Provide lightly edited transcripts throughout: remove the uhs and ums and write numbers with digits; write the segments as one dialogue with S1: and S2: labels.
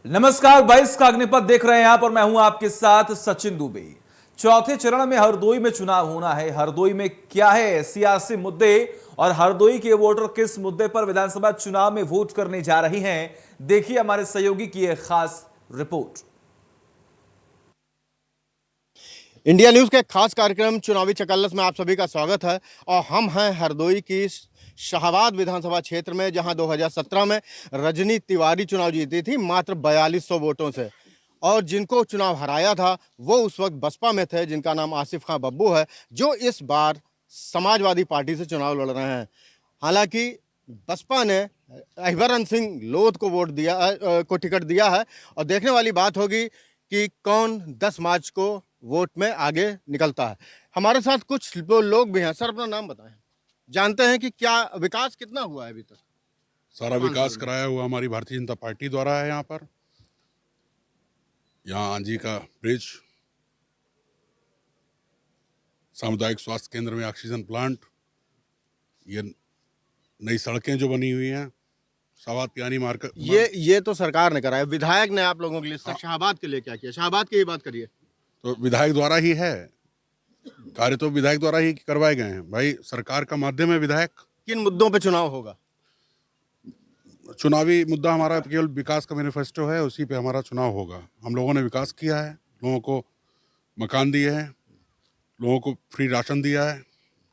S1: नमस्कार, 22 का अग्निपथ देख रहे हैं आप और मैं हूं आपके साथ सचिन दुबे। चौथे चरण में हरदोई में चुनाव होना है। हरदोई में क्या है सियासी मुद्दे और हरदोई के वोटर किस मुद्दे पर विधानसभा चुनाव में वोट करने जा रही हैं, देखिए हमारे सहयोगी की एक खास रिपोर्ट।
S2: इंडिया न्यूज़ के एक खास कार्यक्रम चुनावी चकल्लस में आप सभी का स्वागत है। और हम हैं हरदोई की शाहाबाद विधानसभा क्षेत्र में, जहां 2017 में रजनी तिवारी चुनाव जीती थी मात्र 4200 वोटों से। और जिनको चुनाव हराया था वो उस वक्त बसपा में थे, जिनका नाम आसिफ खां बब्बू है, जो इस बार समाजवादी पार्टी से चुनाव लड़ रहे हैं। हालांकि बसपा ने अहिबरन सिंह लोध को को टिकट दिया है। और देखने वाली बात होगी कि कौन 10 मार्च को वोट में आगे निकलता है। हमारे साथ कुछ लोग भी हैं। सर, अपना नाम बताएं, जानते हैं कि क्या विकास कितना हुआ है अभी तक?
S3: सारा विकास कराया हुआ हमारी भारतीय जनता पार्टी द्वारा है। यहाँ आंजी का ब्रिज, सामुदायिक स्वास्थ्य केंद्र में ऑक्सीजन प्लांट, ये नई सड़कें जो बनी हुई हैं, शाहबाद पियानी मार्केट,
S2: ये तो सरकार ने कराया। विधायक ने आप लोगों के लिए शाहबाद के लिए क्या किया? शाहबाद की ही बात करिए।
S3: तो विधायक द्वारा ही है कार्य, तो विधायक द्वारा ही करवाए गए हैं। भाई, सरकार का माध्यम है विधायक।
S2: किन मुद्दों पे चुनाव होगा?
S3: चुनावी मुद्दा हमारा केवल विकास का मैनिफेस्टो है, उसी पे हमारा चुनाव होगा। हम लोगों ने विकास किया है, लोगों को मकान दिए हैं, लोगों को फ्री राशन दिया है,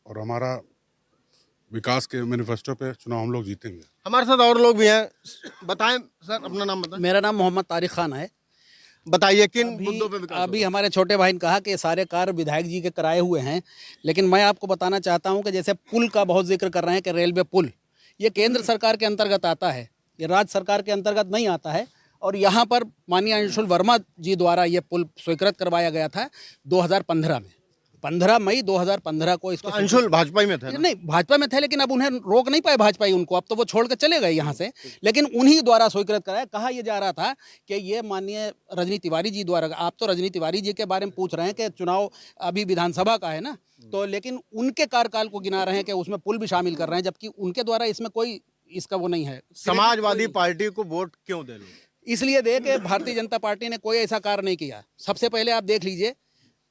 S3: और हमारा विकास के मैनिफेस्टो पे चुनाव हम लोग जीतेंगे।
S2: हमारे साथ और लोग भी हैं। बताएं सर, अपना नाम बताएं।
S4: मेरा नाम मोहम्मद तारिक खान है।
S2: बताइए किन मुद्दों पे विकास
S4: अभी
S2: होगा?
S4: हमारे छोटे भाई ने कहा कि सारे कार्य विधायक जी के कराए हुए हैं, लेकिन मैं आपको बताना चाहता हूं कि जैसे पुल का बहुत जिक्र कर रहे हैं कि रेलवे पुल, ये केंद्र सरकार के अंतर्गत आता है, ये राज्य सरकार के अंतर्गत नहीं आता है। और यहाँ पर माननीय अंशुल वर्मा जी द्वारा ये पुल स्वीकृत करवाया गया था 2015 में। 15 मई 2015 को इसको
S2: अंशुल भाजपा में थे ना?
S4: नहीं, भाजपा में थे, लेकिन अब उन्हें रोक नहीं पाए भाजपा ही उनको, अब तो वो छोड़ कर चले गए यहाँ से। लेकिन उन्हीं द्वारा स्वीकृत कराया। कहा यह जा रहा था कि ये माननीय रजनी तिवारी जी द्वारा, आप तो रजनी तिवारी जी के बारे में पूछ रहे हैं कि चुनाव अभी विधानसभा का है ना, तो लेकिन उनके कार्यकाल को गिना रहे हैं कि उसमें पुल भी शामिल कर रहे हैं, जबकि उनके द्वारा इसमें कोई इसका वो नहीं है।
S2: समाजवादी पार्टी को वोट क्यों दे लोगे?
S4: इसलिए दे कि भारतीय जनता पार्टी ने कोई ऐसा कार्य नहीं किया। सबसे पहले आप देख लीजिए,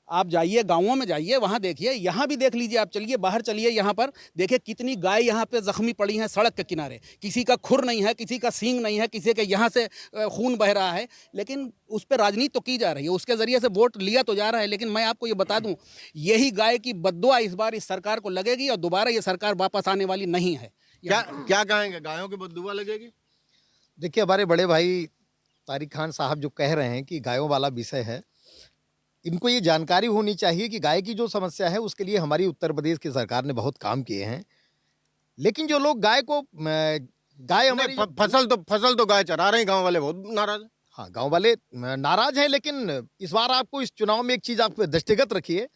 S4: आप जाइए गांवों में, जाइए वहां देखिए, यहाँ भी देख लीजिए, आप चलिए बाहर चलिए, यहाँ पर देखिए कितनी गाय यहाँ पे जख्मी पड़ी हैं सड़क के किनारे। किसी का खुर नहीं है, किसी का सींग नहीं है, किसी के यहाँ से खून बह रहा है, लेकिन उस पर राजनीति तो की जा रही है, उसके जरिए से वोट लिया तो जा रहा है। लेकिन मैं आपको ये बता दूं, यही गाय की बद्दुआ इस बार इस सरकार को लगेगी और दोबारा ये सरकार वापस आने वाली नहीं है।
S2: क्या क्या कहेंगे? गायों की बददुआ लगेगी?
S5: देखिए, हमारे बड़े भाई तारिक खान साहब जो कह रहे हैं कि गायों वाला विषय है, इनको ये जानकारी होनी चाहिए कि गाय की जो समस्या है उसके लिए हमारी उत्तर प्रदेश की सरकार ने बहुत काम किए हैं। लेकिन जो लोग गाय को गाय हमारी
S2: फसल तो गाय चरा रहे हैं, गांव वाले बहुत नाराज हैं।
S5: हाँ, गांव वाले नाराज हैं, लेकिन इस बार आपको इस चुनाव में एक चीज आप दृष्टिगत रखिए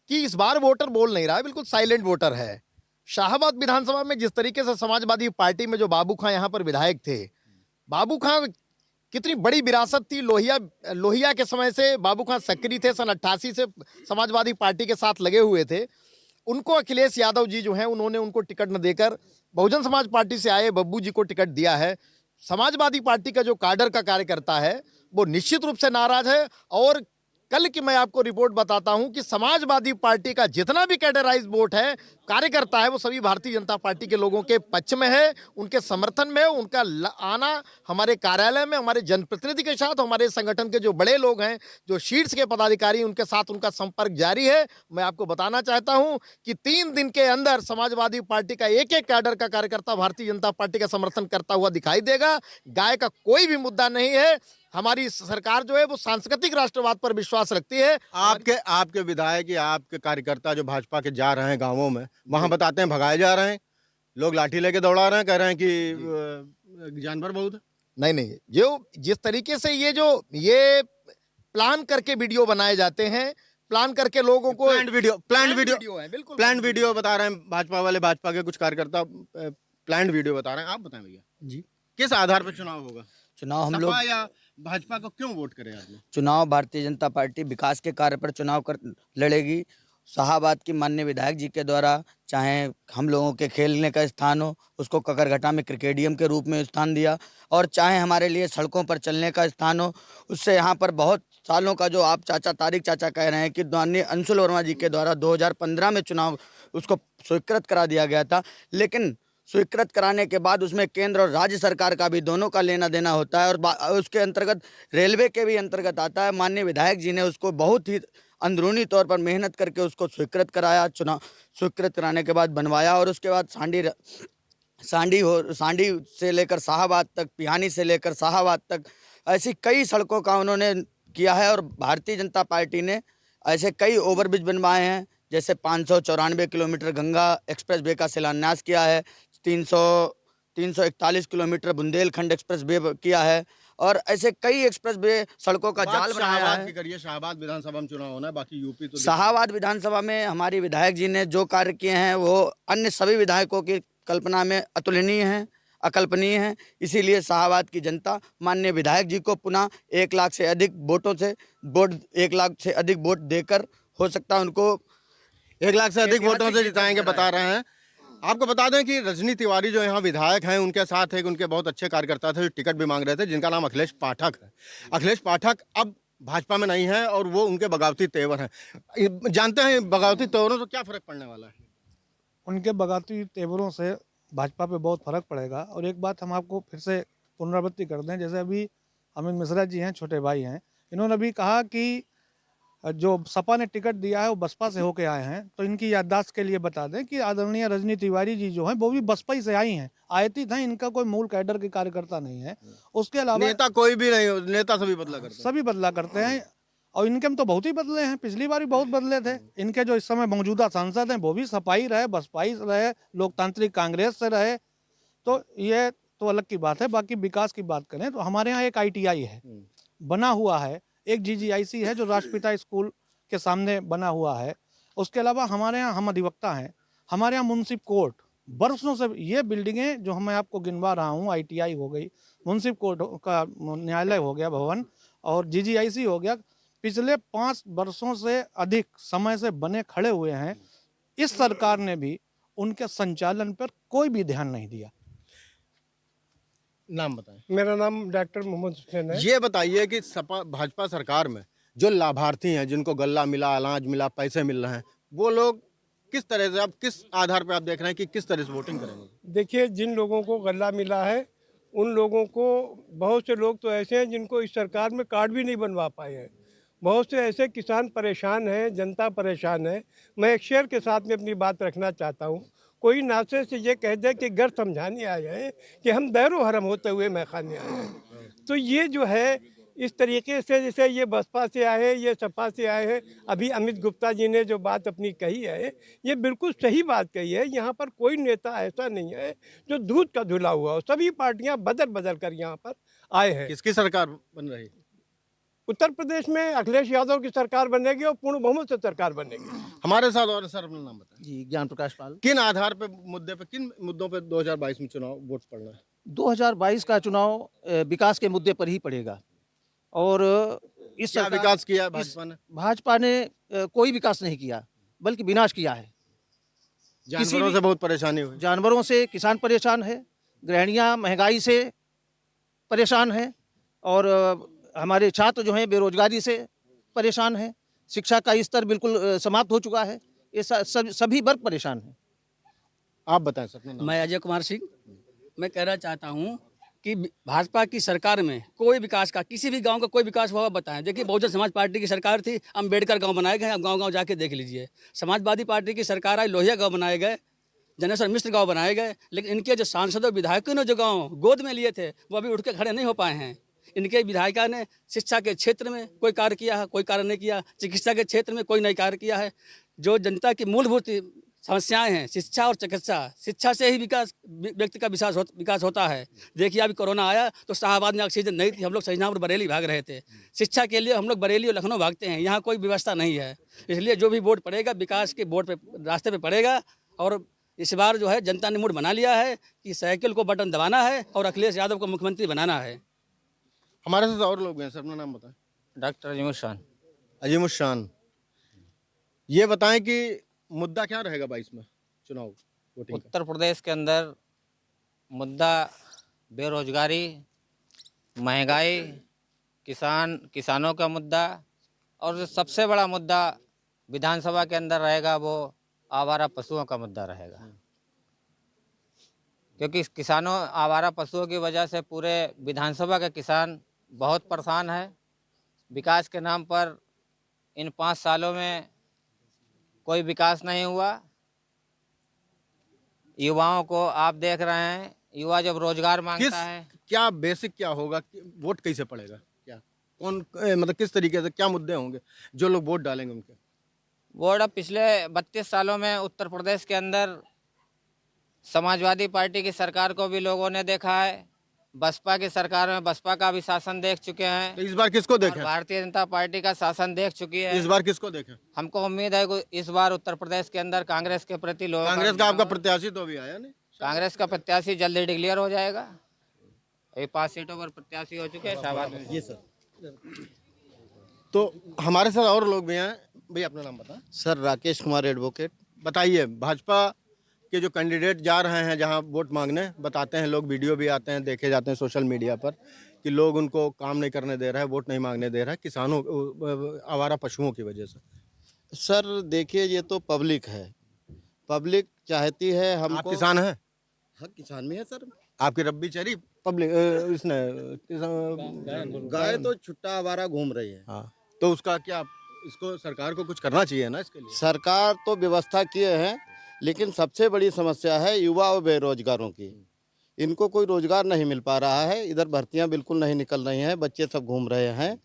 S5: कि इस बार वोटर बोल नहीं रहा है, बिल्कुल साइलेंट वोटर है। शाहाबाद विधानसभा में जिस तरीके से समाजवादी पार्टी में जो बाबू खां यहाँ पर विधायक थे, बाबू खां कितनी बड़ी विरासत थी। लोहिया के समय से बाबू खान सक्रिय थे, सन 88 से समाजवादी पार्टी के साथ लगे हुए थे। उनको अखिलेश यादव जी जो हैं, उन्होंने उनको टिकट न देकर बहुजन समाज पार्टी से आए बब्बू जी को टिकट दिया है। समाजवादी पार्टी का जो काडर का कार्यकर्ता है वो निश्चित रूप से नाराज है। और कल की मैं आपको रिपोर्ट बताता हूं कि समाजवादी पार्टी का जितना भी कैडराइज वोट है, कार्यकर्ता है, वो सभी भारतीय जनता पार्टी के लोगों के पक्ष में है, उनके समर्थन में है। उनका आना हमारे कार्यालय में हमारे जनप्रतिनिधि के साथ, हमारे संगठन के जो बड़े लोग हैं, जो शीर्ष के पदाधिकारी, उनके साथ उनका संपर्क जारी है। मैं आपको बताना चाहता हूं कि 3 दिन के अंदर समाजवादी पार्टी का एक एक कैडर का कार्यकर्ता भारतीय जनता पार्टी का समर्थन करता हुआ दिखाई देगा। गाय का कोई भी मुद्दा नहीं है। हमारी सरकार जो है वो सांस्कृतिक राष्ट्रवाद पर विश्वास रखती है।
S2: आपके विधायक या आपके कार्यकर्ता जो भाजपा के जा रहे हैं गांवों में, वहां बताते हैं भगाए जा रहे हैं, लोग लाठी लेके दौड़ा रहे हैं, कह रहे हैं कि जानवर बहुत है।
S5: नहीं, जो जिस तरीके से ये प्लान करके वीडियो बनाए जाते हैं, प्लान करके लोगों को
S2: प्लान वीडियो बता रहे हैं भाजपा वाले, भाजपा के कुछ कार्यकर्ता प्लान वीडियो बता रहे हैं। आप बताएं भैया
S4: जी,
S2: किस आधार पर चुनाव होगा?
S6: चुनाव हम लोग
S2: या भाजपा को क्यों वोट करें आदमी?
S6: चुनाव भारतीय जनता पार्टी विकास के कार्य पर चुनाव कर लड़ेगी शाहाबाद की माननीय विधायक जी के द्वारा, चाहे हम लोगों के खेलने का स्थान हो, उसको ककरघटा में क्रिकेडियम के रूप में स्थान दिया, और चाहे हमारे लिए सड़कों पर चलने का स्थान हो, उससे यहाँ पर बहुत सालों का जो आप चाचा तारिक चाचा कह रहे हैं कि माननीय अंशुल वर्मा जी के द्वारा 2015 में चुनाव उसको स्वीकृत करा दिया गया था, लेकिन स्वीकृत कराने के बाद उसमें केंद्र और राज्य सरकार का भी दोनों का लेना देना होता है, और उसके अंतर्गत रेलवे के भी अंतर्गत आता है। माननीय विधायक जी ने उसको बहुत ही अंदरूनी तौर पर मेहनत करके उसको स्वीकृत कराया, चुनाव स्वीकृत कराने के बाद बनवाया, और उसके बाद सांडी से लेकर शाहाबाद तक, पिहानी से लेकर शाहाबाद तक ऐसी कई सड़कों का उन्होंने किया है। और भारतीय जनता पार्टी ने ऐसे कई ओवरब्रिज बनवाए हैं, जैसे 594 किलोमीटर गंगा एक्सप्रेस वे का शिलान्यास किया है, 341 किलोमीटर बुंदेलखंड एक्सप्रेस वे किया है, और ऐसे कई एक्सप्रेस वे सड़कों का जाल बनाया
S2: शाहबाद
S6: है।
S2: की करिए, शाहबाद विधानसभा में चुनाव होना है, बाकी यूपी तो
S6: शाहाबाद विधानसभा में हमारी विधायक जी ने जो कार्य किए हैं वो अन्य सभी विधायकों की कल्पना में अतुलनीय हैं, अकल्पनीय हैं। इसीलिए शाहाबाद की जनता माननीय विधायक जी को पुनः 1 लाख से अधिक वोटों से 1 लाख से अधिक वोट देकर, हो सकता है उनको
S2: 1 लाख से अधिक वोटों से जिताएंगे बता रहे हैं। आपको बता दें कि रजनी तिवारी जो यहाँ विधायक हैं, उनके साथ एक उनके बहुत अच्छे कार्यकर्ता थे जो टिकट भी मांग रहे थे, जिनका नाम अखिलेश पाठक है। अखिलेश पाठक अब भाजपा में नहीं है और वो उनके बगावती तेवर हैं। जानते हैं बगावती तेवरों से क्या फर्क पड़ने वाला है?
S7: उनके बगावती तेवरों से भाजपा पे बहुत फर्क पड़ेगा। और एक बात हम आपको फिर से पुनरावृत्ति कर दें, जैसे अभी अमित मिश्रा जी हैं, छोटे भाई हैं, इन्होंने अभी कहा कि जो सपा ने टिकट दिया है वो बसपा से होके आए हैं। तो इनकी याददाश्त के लिए बता दें कि आदरणीय रजनी तिवारी जी जो हैं वो भी बसपा ही से आई हैं, आयतित हैं, इनका कोई मूल कैडर के कार्यकर्ता नहीं है। उसके अलावा
S2: नेता कोई भी नहीं, नेता सभी बदला करते हैं।
S7: सभी बदला करते हैं, और इनके में तो बहुत ही बदले हैं, पिछली बार भी बहुत बदले थे। इनके जो इस समय मौजूदा सांसद हैं वो भी सपाई रहे, बसपाई रहे, लोकतांत्रिक कांग्रेस से रहे, तो ये तो अलग की बात है। बाकी विकास की बात करें तो हमारे यहाँ एक ITI है बना हुआ है, एक GGIC है जो राष्ट्रपिता स्कूल के सामने बना हुआ है। उसके अलावा हमारे यहाँ हम अधिवक्ता हैं, हमारे यहाँ मुंसिफ कोर्ट वर्षों से, ये बिल्डिंगें जो मैं आपको गिनवा रहा हूँ, ITI हो गई, मुंसिफ कोर्ट का न्यायालय हो गया भवन, और GGIC हो गया, पिछले 5 वर्षों से अधिक समय से बने खड़े हुए हैं। इस सरकार ने भी उनके संचालन पर कोई भी ध्यान नहीं दिया।
S2: नाम बताएं।
S8: मेरा नाम डॉक्टर मोहम्मद हुसैन है।
S2: ये बताइए कि सपा भाजपा सरकार में जो लाभार्थी हैं, जिनको गल्ला मिला, अनाज मिला, पैसे मिल रहे हैं, वो लोग किस तरह से, आप किस आधार पे आप देख रहे हैं कि किस तरह से वोटिंग करेंगे?
S8: देखिए, जिन लोगों को गल्ला मिला है उन लोगों को, बहुत से लोग तो ऐसे हैं जिनको इस सरकार में कार्ड भी नहीं बनवा पाए हैं। बहुत से ऐसे किसान परेशान हैं, जनता परेशान है। मैं एक शेर के साथ में अपनी बात रखना चाहता हूँ। कोई नासे से ये कह दे कि घर समझाने आए हैं कि हम दैरो हरम होते हुए मैखाने आए हैं। तो ये जो है, इस तरीके से जैसे ये बसपा से आए हैं, ये सपा से आए हैं। अभी अमित गुप्ता जी ने जो बात अपनी कही है, ये बिल्कुल सही बात कही है। यहाँ पर कोई नेता ऐसा नहीं है जो दूध का धुला हुआ हो। सभी पार्टियाँ बदल बदल कर यहाँ पर आए हैं।
S2: किसकी सरकार बन रही है?
S8: उत्तर प्रदेश में अखिलेश यादव की सरकार बनेगी और पूर्ण बहुमत से सरकार बनेगी।
S2: हमारे साथ और सर, अपना नाम बताएं।
S9: जी, ज्ञान प्रकाश पाल।
S2: किन आधार पे, मुद्दे पे, किन मुद्दों पे 2022 में चुनाव वोट पड़ना है?
S9: 2022 का चुनाव विकास के मुद्दे पर ही पड़ेगा। और इस
S2: क्या
S9: सरकार-
S2: विकास किया है भाजपा ने?
S9: भाजपा ने कोई विकास नहीं किया, बल्कि विनाश किया है।
S2: जानवरों से बहुत परेशानी हुई।
S9: जानवरों से किसान परेशान है, गृहिणियाँ महंगाई से परेशान हैं, और हमारे छात्र जो हैं बेरोजगारी से परेशान हैं। शिक्षा का स्तर बिल्कुल समाप्त हो चुका है। ये सभी वर्ग परेशान हैं।
S2: आप बताएं सर, अपना नाम।
S10: मैं अजय कुमार सिंह। मैं कहना चाहता हूँ कि भाजपा की सरकार में कोई विकास का, किसी भी गांव का कोई विकास हुआ बताएं। देखिए, बहुजन समाज पार्टी की सरकार थी, अम्बेडकर गांव बनाए गए, अब गांव-गांव जाके देख लीजिए। समाजवादी पार्टी की सरकार आई, लोहिया गांव बनाए गए, जनेश्वर मिश्र गांव बनाए गए, लेकिन इनके जो सांसदों विधायकों ने जो गांव गोद में लिए थे वो अभी उठ के खड़े नहीं हो पाए हैं। इनके विधायिका ने शिक्षा के क्षेत्र में कोई कार्य किया है, कोई कार्य नहीं किया। चिकित्सा के क्षेत्र में कोई नहीं कार्य किया है। जो जनता की मूलभूत समस्याएं हैं, शिक्षा और चिकित्सा, शिक्षा से ही व्यक्ति का विकास होता है। देखिए, अभी कोरोना आया तो शाहबाद में ऑक्सीजन नहीं थी, हम लोग सजनापुर बरेली भाग रहे थे। शिक्षा के लिए हम लोग बरेली और लखनऊ भागते हैं, यहाँ कोई व्यवस्था नहीं है। इसलिए जो भी वोट पड़ेगा विकास के वोट पे, रास्ते पे पड़ेगा। और इस बार जो है जनता ने मूड बना लिया है कि साइकिल को बटन दबाना है और अखिलेश यादव को मुख्यमंत्री बनाना है।
S2: हमारे साथ और लोग हैं सर, अपना नाम बताएं।
S11: डॉक्टर अजीमुर शान।
S2: अजीमुर शान, ये बताएं कि मुद्दा क्या रहेगा 22 में चुनाव वोटिंग का?
S11: उत्तर प्रदेश के अंदर मुद्दा बेरोजगारी, महंगाई, किसानों का मुद्दा, और जो सबसे बड़ा मुद्दा विधानसभा के अंदर रहेगा वो आवारा पशुओं का मुद्दा रहेगा। क्योंकि किसानों आवारा पशुओं की वजह से पूरे विधानसभा के किसान बहुत परेशान है। विकास के नाम पर इन 5 सालों में कोई विकास नहीं हुआ। युवाओं को आप देख रहे हैं, युवा जब रोजगार मांगता है,
S2: क्या बेसिक क्या होगा, वोट कैसे पड़ेगा, क्या कौन मतलब किस तरीके से क्या मुद्दे होंगे जो लोग वोट डालेंगे उनके?
S11: वोट अब पिछले 32 सालों में उत्तर प्रदेश के अंदर समाजवादी पार्टी की सरकार को भी लोगों ने देखा है, बसपा की सरकार में बसपा का भी शासन देख चुके हैं,
S2: तो इस बार किसको देखें?
S11: भारतीय जनता पार्टी का शासन देख चुकी है।
S2: इस बार किसको देखें?
S11: हमको उम्मीद है कि इस बार उत्तर प्रदेश के अंदर कांग्रेस के प्रति लोग,
S2: कांग्रेस का आपका प्रत्याशी तो अभी आया नहीं।
S11: कांग्रेस का प्रत्याशी जल्दी डिक्लेयर हो जाएगा। अभी 5 सीटों पर प्रत्याशी हो चुके हैं शाहबाद में।
S2: ये सर, तो हमारे साथ और लोग भी हैं। भैया अपना नाम बता।
S5: Sir Rakesh Kumar advocate.
S2: बताइए, भाजपा के जो कैंडिडेट जा रहे हैं जहां वोट मांगने, बताते हैं लोग, वीडियो भी आते हैं, देखे जाते हैं सोशल मीडिया पर कि लोग उनको काम नहीं करने दे रहा है, वोट नहीं मांगने दे रहा है, किसानों आवारा पशुओं की वजह से।
S5: सर देखिए, ये तो पब्लिक है, पब्लिक चाहती है हमको।
S2: आप किसान हैं?
S5: हाँ, किसान भी है सर।
S2: आपकी रब्बी चरी पब्लिक इसने
S5: गाय तो छुट्टा आवारा घूम रही है।
S2: हाँ, तो उसका क्या, इसको सरकार को कुछ करना चाहिए ना इसके लिए?
S5: सरकार तो व्यवस्था किए हैं, लेकिन सबसे बड़ी समस्या है युवा और बेरोजगारों की। इनको कोई रोजगार नहीं मिल पा रहा है, इधर भर्तियां बिल्कुल नहीं निकल रही हैं, बच्चे सब घूम रहे हैं।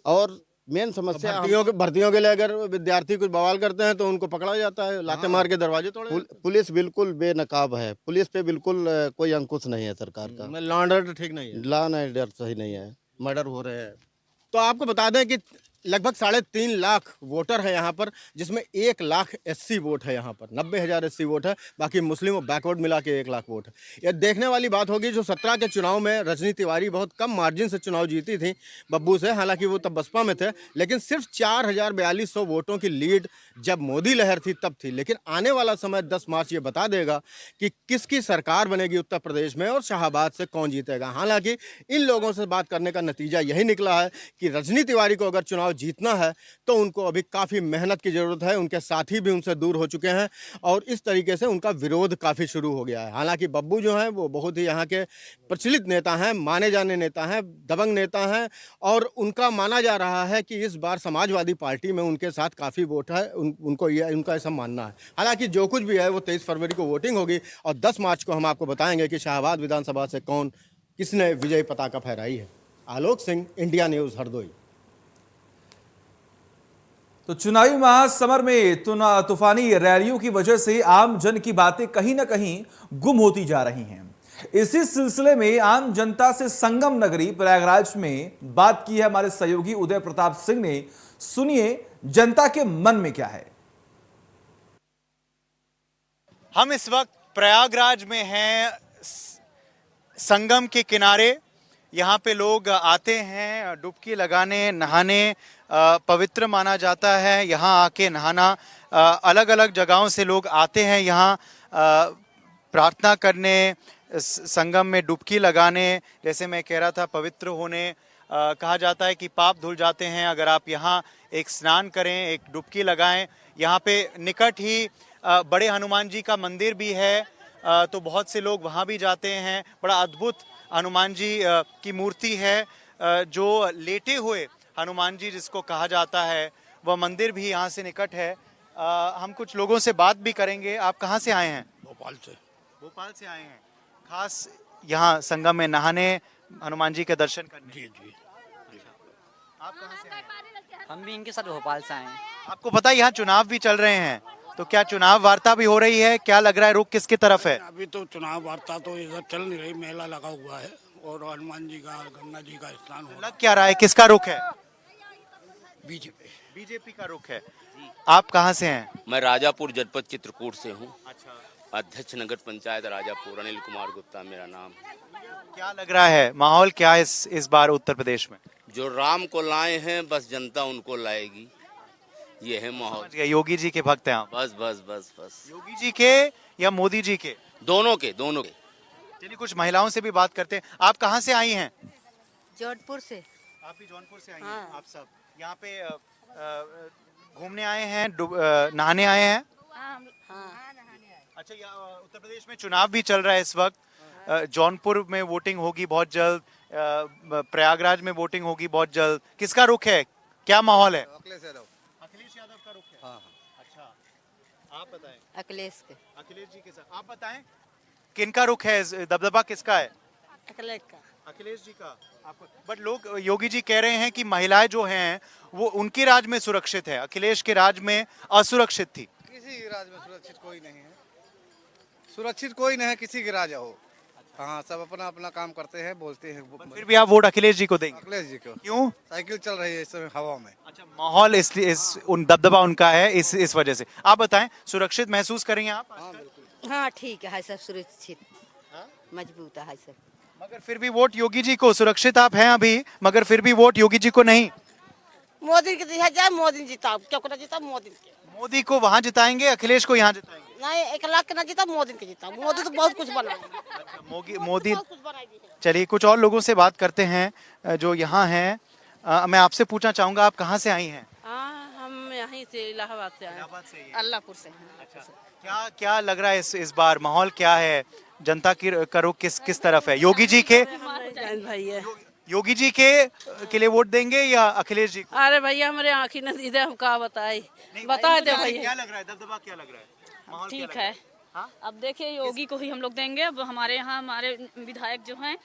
S5: और मेन समस्या
S2: भर्तियों के लिए अगर विद्यार्थी कुछ बवाल करते हैं तो उनको पकड़ा जाता है, लाते मार के दरवाजे तोड़े।
S5: पुलिस बिल्कुल बेनकाब है, पुलिस पे बिल्कुल कोई अंकुश नहीं है सरकार का।
S2: लॉ एंड ऑर्डर ठीक नहीं है,
S5: लॉ एंड ऑर्डर सही नहीं है, मर्डर हो रहे हैं।
S2: तो आपको बता दें कि लगभग 3.5 लाख वोटर है यहाँ पर, जिसमें 1 लाख SC वोट है यहाँ पर, 90,000 SC वोट है, बाकी मुस्लिम और बैकवर्ड मिला के 1 लाख वोट है। यह देखने वाली बात होगी, जो 17 के चुनाव में रजनी तिवारी बहुत कम मार्जिन से चुनाव जीती थी बब्बू से, हालांकि वो तब बसपा में थे, लेकिन सिर्फ 4,4200 वोटों की लीड जब मोदी लहर थी तब थी। लेकिन आने वाला समय 10 मार्च ये बता देगा कि किसकी सरकार बनेगी उत्तर प्रदेश में और शाहबाद से कौन जीतेगा। हालांकि इन लोगों से बात करने का नतीजा यही निकला है कि रजनी तिवारी को अगर चुनाव जीतना है तो उनको अभी काफ़ी मेहनत की ज़रूरत है, उनके साथी भी उनसे दूर हो चुके हैं और इस तरीके से उनका विरोध काफ़ी शुरू हो गया है। हालांकि बब्बू जो हैं वो बहुत ही यहाँ के प्रचलित नेता हैं, माने जाने नेता हैं, दबंग नेता हैं, और उनका माना जा रहा है कि इस बार समाजवादी पार्टी में उनके साथ काफ़ी वोट है, उनको ये उनका ऐसा मानना है। हालांकि जो कुछ भी है वो 23 फरवरी को वोटिंग होगी और 10 मार्च को हम आपको बताएंगे कि शाहबाद विधानसभा से किसने विजय पताका फहराई है। Alok Singh, India news, Hardoi.
S1: तो चुनावी महासमर में तूफानी रैलियों की वजह से आम जन की बातें कहीं ना कहीं गुम होती जा रही हैं। इसी सिलसिले में आम जनता से संगम नगरी प्रयागराज में बात की है हमारे सहयोगी उदय प्रताप सिंह ने। सुनिए जनता के मन में क्या है।
S12: हम इस वक्त प्रयागराज में हैं, संगम के किनारे। यहाँ पे लोग आते हैं डुबकी लगाने, नहाने, पवित्र माना जाता है यहाँ आके नहाना। अलग अलग जगहों से लोग आते हैं यहाँ प्रार्थना करने, संगम में डुबकी लगाने, जैसे मैं कह रहा था पवित्र होने। कहा जाता है कि पाप धुल जाते हैं अगर आप यहाँ एक स्नान करें, एक डुबकी लगाएं। यहाँ पे निकट ही बड़े हनुमान जी का मंदिर भी है, तो बहुत से लोग वहाँ भी जाते हैं। बड़ा अद्भुत हनुमान जी की मूर्ति है, जो लेटे हुए हनुमान जी जिसको कहा जाता है, वह मंदिर भी यहाँ से निकट है। हम कुछ लोगों से बात भी करेंगे। आप कहाँ से आए हैं?
S13: भोपाल से।
S12: भोपाल से आए हैं खास यहाँ संगम में नहाने, हनुमान जी के दर्शन करने।
S13: जी जी।
S12: आप कहाँ से आए हैं?
S14: हम भी इनके साथ भोपाल से आए हैं।
S12: आपको पता है यहाँ चुनाव भी चल रहे हैं, तो क्या चुनाव वार्ता भी हो रही है? क्या लग रहा है रुख किसकी तरफ है?
S13: अभी तो चुनाव वार्ता तो इधर चल नहीं रही, मेला लगा हुआ है और हनुमान जी का, गंगा जी का स्नान हो।
S12: लग क्या रहा है, किसका रुख है?
S13: बीजेपी।
S12: बीजेपी का रुख है। आप कहाँ से हैं?
S15: मैं राजापुर जनपद चित्रकूट से हूँ।
S12: अच्छा।
S15: अध्यक्ष नगर पंचायत राजापुर, अनिल कुमार गुप्ता मेरा नाम।
S12: क्या लग रहा है, माहौल क्या है इस बार उत्तर प्रदेश में?
S15: जो राम को लाए हैं बस जनता उनको लाएगी। ये है माहौल।
S12: समझ गए, योगी जी के भक्त हैं आप।
S15: बस बस बस बस
S12: योगी जी के या मोदी जी के?
S15: दोनों के दोनों के।
S12: चलिए कुछ महिलाओं से भी बात करते हैं। आप कहाँ से आई हैं?
S14: जौनपुर से।
S12: आप भी जौनपुर से आई हैं?
S14: हाँ।
S12: आप सब यहाँ पे घूमने आए हैं, नहाने आए हैं?
S14: हाँ।
S12: अच्छा, उत्तर प्रदेश में चुनाव भी चल रहा है इस वक्त। जौनपुर में वोटिंग होगी बहुत जल्द, प्रयागराज में वोटिंग होगी बहुत जल्द। किसका रुख है, क्या माहौल है?
S5: अखिलेश यादव।
S12: अखिलेश यादव का रुख है।
S5: हाँ।
S12: अच्छा, आप बताएं।
S14: अखिलेश के।
S12: अखिलेश जी के साथ आप बताएं, किनका रुख है, दबदबा किसका है?
S14: अखिलेश का।
S12: अखिलेश जी का। आपको बट लोग, योगी जी कह रहे हैं कि महिलाएं जो हैं वो उनके राज में सुरक्षित है, अखिलेश के राज में असुरक्षित थी।
S5: किसी राज में सुरक्षित कोई नहीं है, सुरक्षित कोई नहीं है किसी के राजा हो। हाँ, सब अपना अपना काम करते हैं, बोलते हैं।
S12: फिर भी आप वोट अखिलेश जी को देंगे?
S5: अखिलेश जी को।
S12: क्यों?
S5: साइकिल चल रही है इस समय हवा में।
S12: अच्छा, माहौल इसलिए उन दबदबा उनका है, इस वजह से। आप बताएं, सुरक्षित महसूस करेंगे आप?
S5: हाँ बिल्कुल।
S14: हाँ ठीक है, सब सुरक्षित मजबूत है सब।
S12: मगर फिर भी वोट योगी जी को, सुरक्षित आप हैं अभी, मगर फिर भी वोट योगी जी को नहीं?
S14: मोदी के दिया जाए, मोदी जीता, क्यों ना जीता मोदी के।
S12: मोदी को वहाँ जिताएंगे, अखिलेश को यहाँ जिताएंगे?
S14: नहीं, 1 लाख के ना जीता, मोदी के जीता। मोदी तो बहुत कुछ बनाया।
S12: मोदी। चलिए कुछ और लोगों से बात करते हैं जो यहाँ हैं। मैं आपसे पूछना चाहूंगा, आप कहाँ से आई हैं?
S14: हम यहीं से इलाहाबाद से आए। अल्लाहपुर से।
S12: क्या क्या लग रहा है इस बार माहौल क्या है, जनता की का रुख किस तरफ है? योगी जी के,
S14: भाई है।
S12: योगी जी के लिए वोट देंगे या अखिलेश जी को?
S14: अरे भैया, हमारे आँखी न दीदे, हम क्या बताए, बता दे भैया।
S12: क्या लग रहा है, दबदबा क्या लग रहा है, माहौल क्या
S14: ठीक
S12: लग रहा
S14: है। अब देखिए, योगी को ही हम लोग देंगे। अब हमारे यहाँ हमारे विधायक जो हैं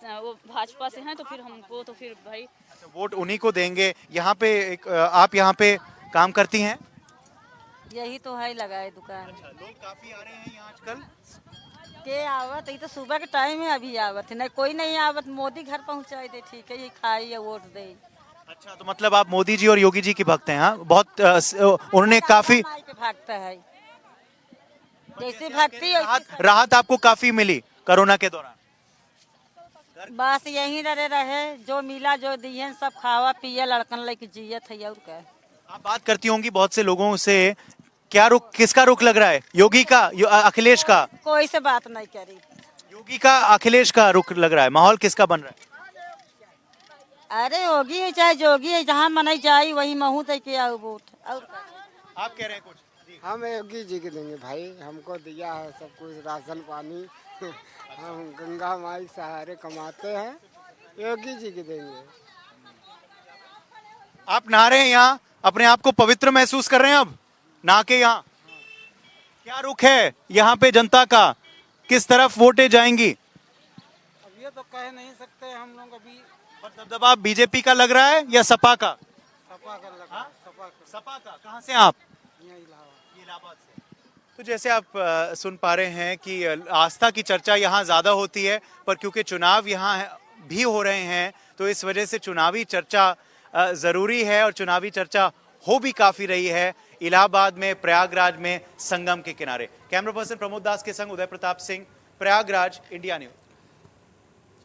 S14: वो भाजपा से हैं, तो फिर हमको तो फिर भाई
S12: अच्छा, वोट उन्हीं को देंगे। यहाँ पे आप यहाँ पे काम करती हैं?
S14: यही तो है, लगाए दुकान।
S12: अच्छा, लोग काफी आ रहे हैं यहाँ आजकल?
S14: के आवत, ये तो सुबह के टाइम में अभी आवत है, नहीं कोई नहीं आवत। मोदी घर पहुँचाए दे, ठीक है, ये खाई या वोट दे।
S12: अच्छा, तो मतलब आप मोदी जी और योगी जी की भक्त हैं? हाँ, बहुत उन्होंने काफी
S14: भक्त है, जैसी भक्ति
S12: राहत आपको काफी मिली कोरोना के दौरान?
S14: बस यही रहे, जो मिला जो दिए सब खावा पिया, लड़कन लेके जियत है। और क्या
S12: आप बात करती होंगी बहुत से लोगों से, क्या रुख, किसका रुख लग रहा है, योगी का, अखिलेश का?
S14: कोई से बात नहीं करी।
S12: योगी का, अखिलेश का रुख लग रहा है। माहौल किसका बन रहा है?
S14: अरे योगी है चाहे जोगी है, जहाँ मनाई जाए वही महू तय के आओ वोट। और
S12: आप कह रहे हैं कुछ?
S16: हम योगी जी के देंगे भाई, हमको दिया है सब कुछ, राशन पानी। हम गंगा माई सहारे कमाते हैं, योगी जी के देंगे।
S12: आप नहा रहे हैं यहाँ, अपने आप को पवित्र महसूस कर रहे हैं अब नहा के यहाँ? क्या रुख है यहाँ पे जनता का, किस तरफ वोटें जाएंगी?
S16: अब ये तो कह नहीं सकते हम लोग अभी।
S12: पर दबदबा बीजेपी का लग रहा है या सपा का?
S16: सपा का लगा।
S12: हाँ?
S16: सपा का।
S12: कहाँ से आप?
S16: इलाहाबाद से।
S12: तो जैसे आप सुन पा रहे हैं कि आस्था की चर्चा यहाँ ज्यादा होती है, पर क्योंकि चुनाव यहाँ भी हो रहे हैं तो इस वजह से चुनावी चर्चा जरूरी है, और चुनावी चर्चा हो भी काफी रही है इलाहाबाद में, प्रयागराज में, संगम के किनारे। कैमरा पर्सन प्रमोद दास के संग उदय प्रताप सिंह, प्रयागराज, इंडिया न्यूज।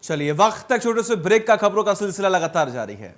S1: चलिए वक्त तक छोटे से ब्रेक का, खबरों का सिलसिला लगातार जारी है।